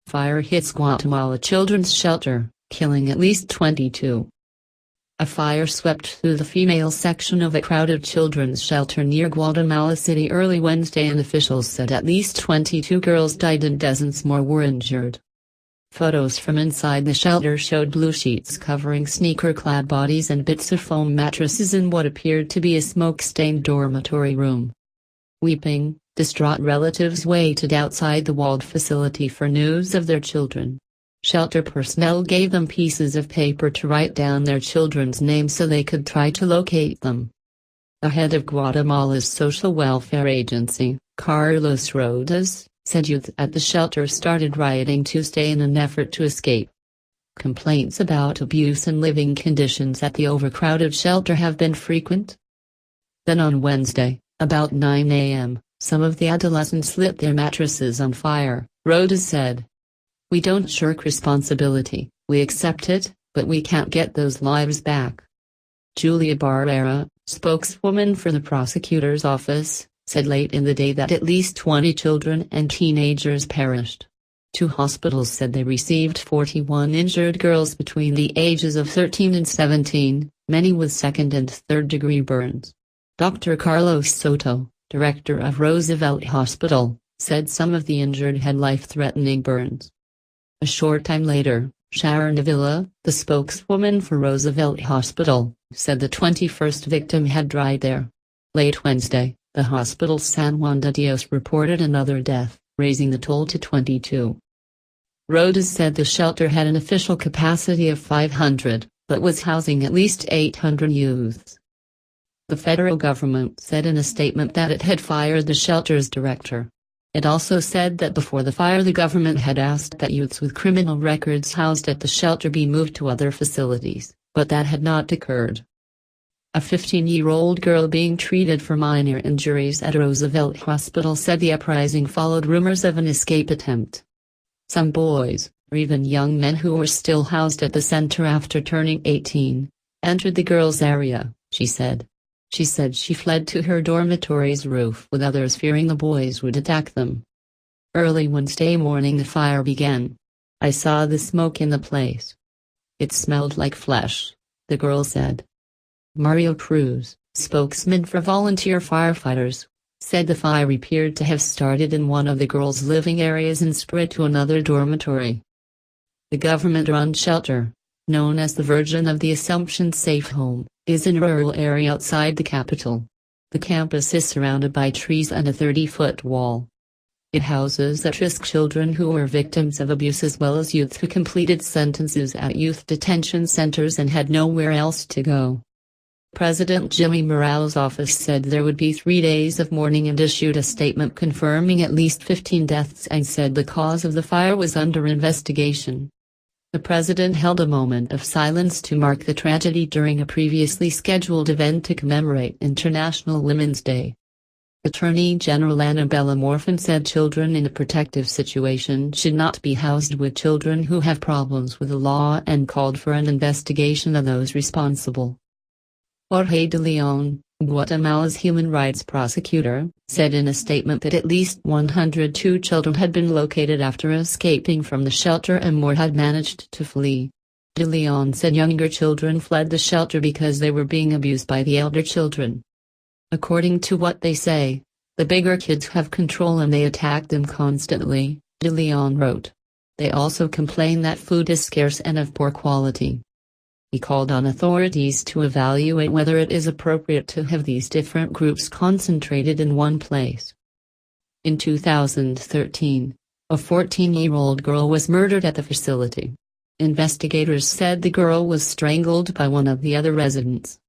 Fire hits Guatemala children's shelter, killing at least 22. A fire swept through the female section of a crowded children's shelter near Guatemala City early Wednesday, and officials said at least 22 girls died and dozens more were injured. Photos from inside the shelter showed blue sheets covering sneaker-clad bodies and bits of foam mattresses in what appeared to be a smoke-stained dormitory room. Weeping, distraught relatives waited outside the walled facility for news of their children. Shelter personnel gave them pieces of paper to write down their children's names so they could try to locate them. The head of Guatemala's social welfare agency, Carlos Rodas, said youth at the shelter started rioting Tuesday in an effort to escape. Complaints about abuse and living conditions at the overcrowded shelter have been frequent. Then on Wednesday, about 9 a.m., some of the adolescents lit their mattresses on fire, Rodas said. We don't shirk responsibility, we accept it, but we can't get those lives back. Julia Barrera, spokeswoman for the prosecutor's office, said late in the day that at least 20 children and teenagers perished. 2 hospitals said they received 41 injured girls between the ages of 13 and 17, many with second and third-degree burns. Dr. Carlos Soto, director of Roosevelt Hospital, said some of the injured had life-threatening burns. A short time later, Sharon Avila, the spokeswoman for Roosevelt Hospital, said the 21st victim had died there. Late Wednesday, the hospital's San Juan de Dios reported another death, raising the toll to 22. Rodas said the shelter had an official capacity of 500, but was housing at least 800 youths. The federal government said in a statement that it had fired the shelter's director. It also said that before the fire the government had asked that youths with criminal records housed at the shelter be moved to other facilities, but that had not occurred. A 15-year-old girl being treated for minor injuries at Roosevelt Hospital said the uprising followed rumors of an escape attempt. Some boys, or even young men who were still housed at the center after turning 18, entered the girls' area, she said. She said she fled to her dormitory's roof with others fearing the boys would attack them. Early Wednesday morning the fire began. I saw the smoke in the place. It smelled like flesh, the girl said. Mario Cruz, spokesman for volunteer firefighters, said the fire appeared to have started in one of the girls' living areas and spread to another dormitory. The government-run shelter, known as the Virgin of the Assumption Safe Home, is in a rural area outside the capital. The campus is surrounded by trees and a 30-foot wall. It houses at-risk children who were victims of abuse as well as youth who completed sentences at youth detention centers and had nowhere else to go. President Jimmy Morales' office said there would be 3 days of mourning and issued a statement confirming at least 15 deaths and said the cause of the fire was under investigation. The president held a moment of silence to mark the tragedy during a previously scheduled event to commemorate International Women's Day. Attorney General Annabella Morphin said children in a protective situation should not be housed with children who have problems with the law and called for an investigation of those responsible. Jorge de Leon, Guatemala's human rights prosecutor, said in a statement that at least 102 children had been located after escaping from the shelter and more had managed to flee. De Leon said younger children fled the shelter because they were being abused by the elder children. According to what they say, the bigger kids have control and they attack them constantly, De Leon wrote. They also complain that food is scarce and of poor quality. He called on authorities to evaluate whether it is appropriate to have these different groups concentrated in one place. In 2013, a 14-year-old girl was murdered at the facility. Investigators said the girl was strangled by one of the other residents.